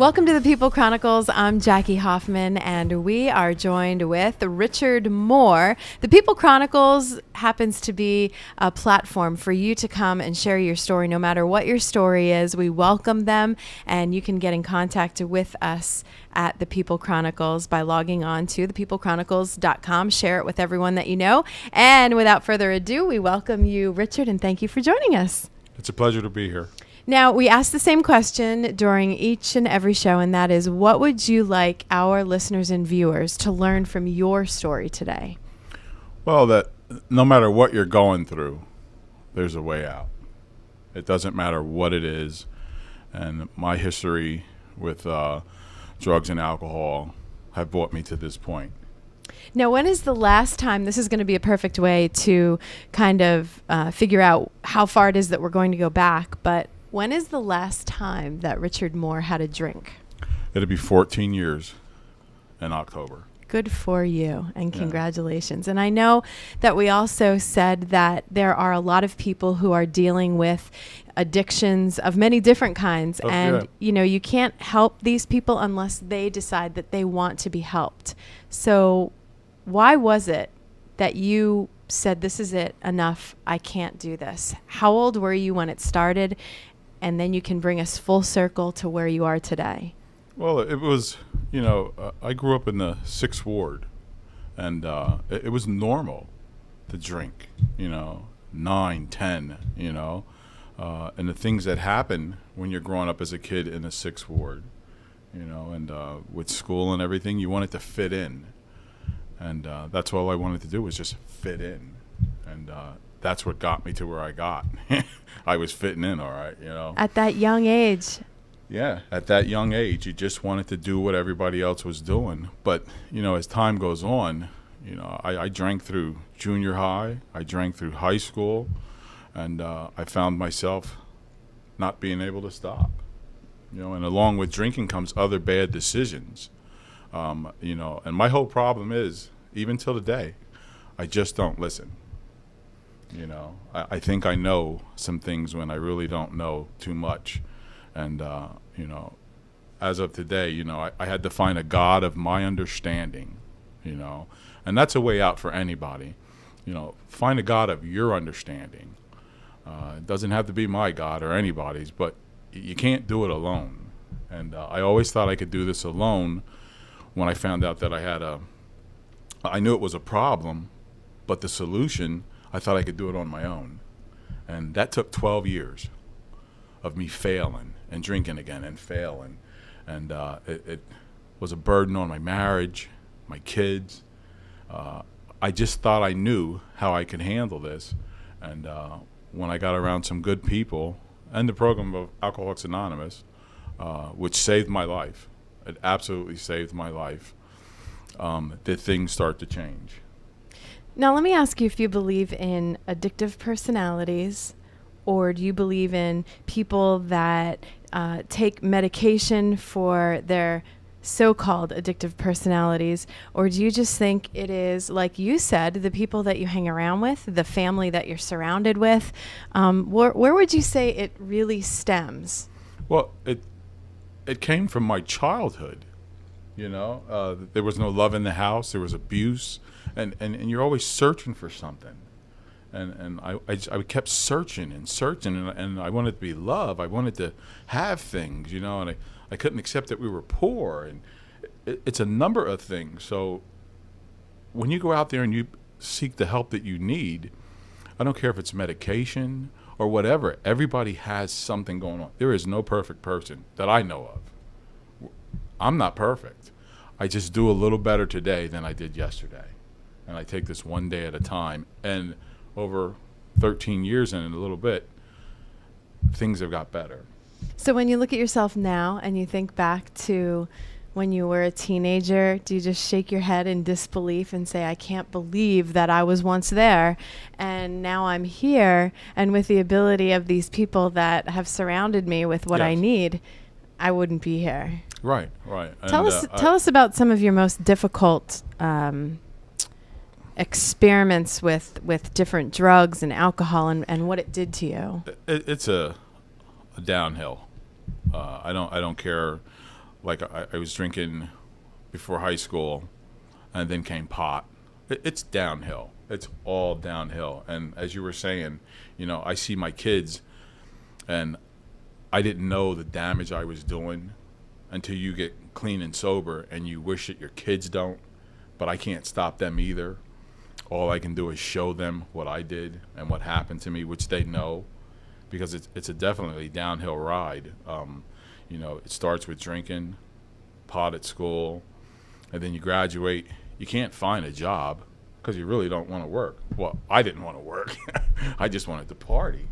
Welcome to the People Chronicles. I'm Jackie Hoffman, and we are joined with Richard Moore. The People Chronicles happens to be a platform for you to come and share your story, no matter what your story is. We welcome them, and you can get in contact with us at the People Chronicles by logging on to thepeoplechronicles.com. Share it with everyone that you know. And without further ado, we welcome you, Richard, and thank you for joining us. It's a pleasure to be here. Now, we ask the same question during each and every show, and that is, what would you like our listeners and viewers to learn from your story today? Well, that no matter what you're going through, there's a way out. It doesn't matter what it is. And my history with drugs and alcohol have brought me to this point. Now, when is the last time, this is going to be a perfect way to kind of figure out how far it is that we're going to go back, but when is the last time that Richard Moore had a drink? It'll be 14 years in October. Good for you, and congratulations. And I know that we also said that there are a lot of people who are dealing with addictions of many different kinds. You know, you can't help these people unless they decide that they want to be helped. So why was it that you said, this is it, enough, I can't do this? How old were you when it started? And then you can bring us full circle to where you are today. Well, it was, I grew up in the 6th Ward, and it was normal to drink, 9, 10, and the things that happen when you're growing up as a kid in the 6th Ward, and with school and everything, you wanted to fit in. And that's all I wanted to do was just fit in. And that's what got me to where I got. I was fitting in all right, At that young age. Yeah, at that young age, you just wanted to do what everybody else was doing. But, as time goes on, I drank through junior high. I drank through high school. And I found myself not being able to stop. And along with drinking comes other bad decisions. And my whole problem is, even till today, I just don't listen. I think I know some things when I really don't know too much. And, as of today, I had to find a God of my understanding, and that's a way out for anybody. Find a God of your understanding. It doesn't have to be my God or anybody's, but you can't do it alone. And I always thought I could do this alone. When I found out that I knew it was a problem, but the solution, I thought I could do it on my own. And that took 12 years of me failing and drinking again and failing. And it was a burden on my marriage, my kids. I just thought I knew how I could handle this. And when I got around some good people and the program of Alcoholics Anonymous, which saved my life, it absolutely saved my life, did things start to change. Now, let me ask you if you believe in addictive personalities, or do you believe in people that take medication for their so-called addictive personalities, or do you just think it is, like you said, the people that you hang around with, the family that you're surrounded with? Where would you say it really stems? Well, it came from my childhood. There was no love in the house. There was abuse, and you're always searching for something. And I kept searching and I wanted to be loved. I wanted to have things, and I couldn't accept that we were poor. And it's a number of things. So when you go out there and you seek the help that you need, I don't care if it's medication or whatever, everybody has something going on. There is no perfect person that I know of. I'm not perfect. I just do a little better today than I did yesterday. And I take this one day at a time. And over 13 years and a little bit, things have got better. So when you look at yourself now and you think back to when you were a teenager, do you just shake your head in disbelief and say, I can't believe that I was once there and now I'm here, and with the ability of these people that have surrounded me with what I need, I wouldn't be here? Right. Tell us about some of your most difficult experiments with different drugs and alcohol and what it did to you. It's a downhill. I don't care like I was drinking before high school, and then came pot. It's downhill. It's all downhill. And as you were saying, I see my kids, and I didn't know the damage I was doing until you get clean and sober, and you wish that your kids don't. But I can't stop them either. All I can do is show them what I did and what happened to me, which they know, because it's a definitely downhill ride. It starts with drinking, pot at school, and then you graduate. You can't find a job because you really don't want to work. Well, I didn't want to work. I just wanted to party.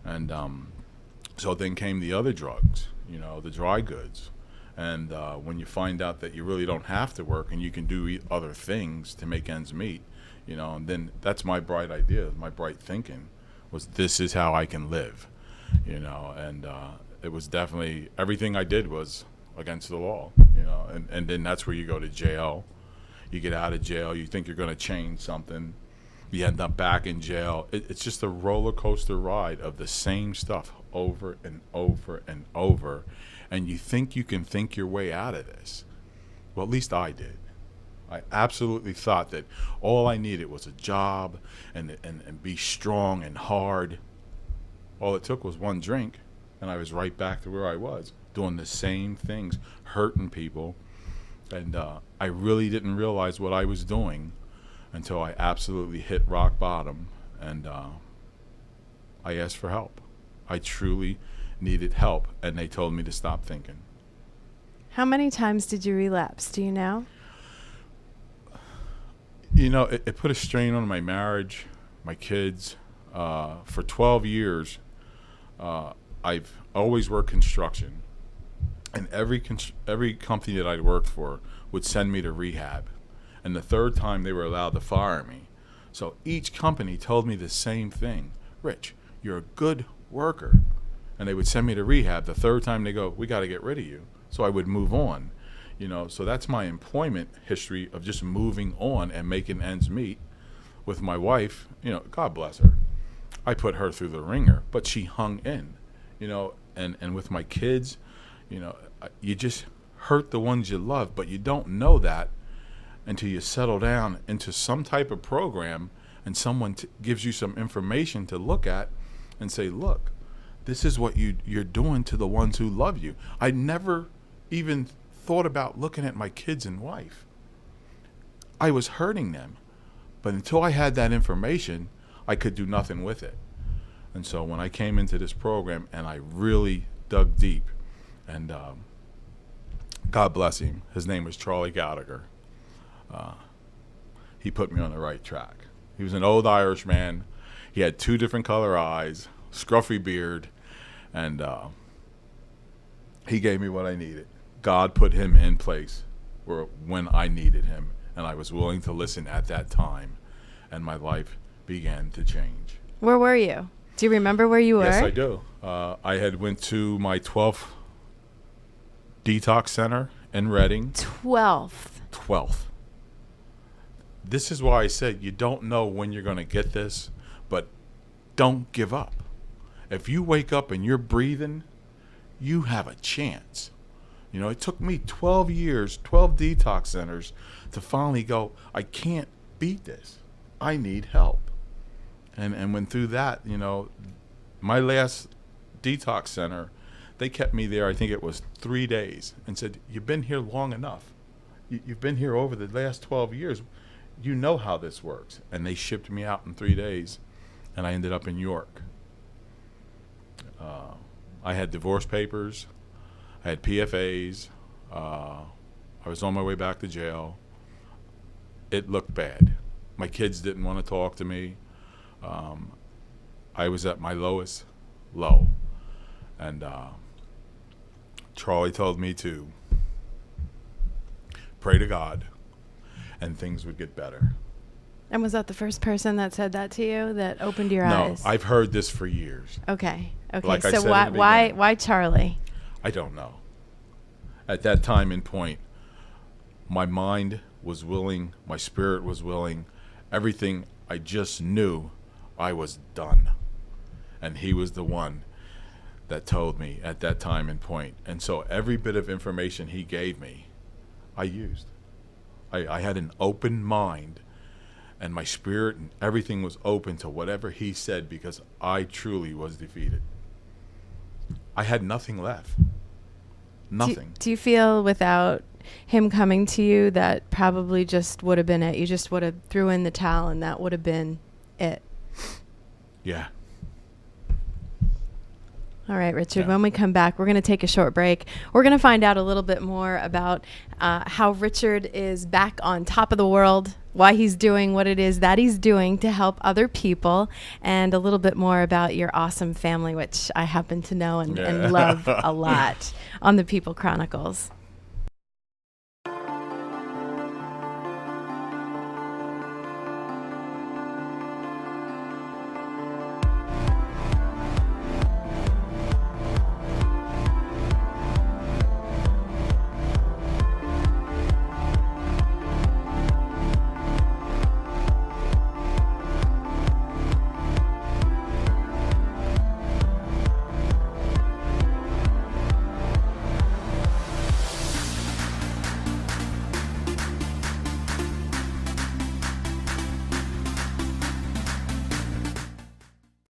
And so then came the other drugs, the dry goods. And when you find out that you really don't have to work and you can do other things to make ends meet, and then that's my bright idea, my bright thinking was, this is how I can live, and it was definitely, everything I did was against the law, and then that's where you go to jail. You get out of jail, you think you're going to change something, you end up back in jail. It's just a roller coaster ride of the same stuff over and over and over, and you think you can think your way out of this. Well, at least I did. I absolutely thought that all I needed was a job and be strong and hard. All it took was one drink, and I was right back to where I was, doing the same things, hurting people. And I really didn't realize what I was doing until I absolutely hit rock bottom, and I asked for help. I truly needed help, and they told me to stop thinking. How many times did you relapse? Do you know? It put a strain on my marriage, my kids. For 12 years, I've always worked construction, and every company that I'd worked for would send me to rehab, and the third time they were allowed to fire me. So each company told me the same thing: Rich, you're a good worker. And they would send me to rehab. The third time they go, we got to get rid of you. So I would move on. So that's my employment history of just moving on and making ends meet. With my wife, God bless her, I put her through the ringer, but she hung in. And with my kids, you just hurt the ones you love, but you don't know that until you settle down into some type of program and someone gives you some information to look at and say, look, this is what you're doing to the ones who love you. I never even thought about looking at my kids and wife. I was hurting them. But until I had that information, I could do nothing with it. And so when I came into this program and I really dug deep, and God bless him, his name was Charlie Gallagher. He put me on the right track. He was an old Irishman. He had 2 different color eyes, scruffy beard, and he gave me what I needed. God put him in place when I needed him, and I was willing to listen at that time, and my life began to change. Where were you? Do you remember where you were? Yes, I do. I had went to my 12th detox center in Reading. 12th. This is why I said you don't know when you're going to get this, but don't give up. If you wake up and you're breathing, you have a chance. It took me 12 years, 12 detox centers to finally go, I can't beat this. I need help. And when through that, my last detox center, they kept me there, I think it was 3 days, and said, you've been here long enough. You've been here over the last 12 years. You know how this works. And they shipped me out in 3 days, and I ended up in York. I had divorce papers. I had PFAs. I was on my way back to jail. It looked bad. My kids didn't want to talk to me. I was at my lowest low. And Charlie told me to pray to God and things would get better. And was that the first person that said that to you, that opened your eyes? No, I've heard this for years. Okay. Like I so said why Charlie? I don't know. At that time and point, my mind was willing, my spirit was willing, everything. I just knew I was done. And he was the one that told me at that time and point. And so every bit of information he gave me, I used. I had an open mind, and my spirit and everything was open to whatever he said, because I truly was defeated. I had nothing left. Nothing. Do you feel without him coming to you that probably just would have been it? You just would have threw in the towel and that would have been it? Yeah. All right, Richard, Yeah. when we come back, we're going to take a short break. We're going to find out a little bit more about how Richard is back on top of the world, why he's doing what it is that he's doing to help other people, and a little bit more about your awesome family, which I happen to know and love a lot, on the People Chronicles.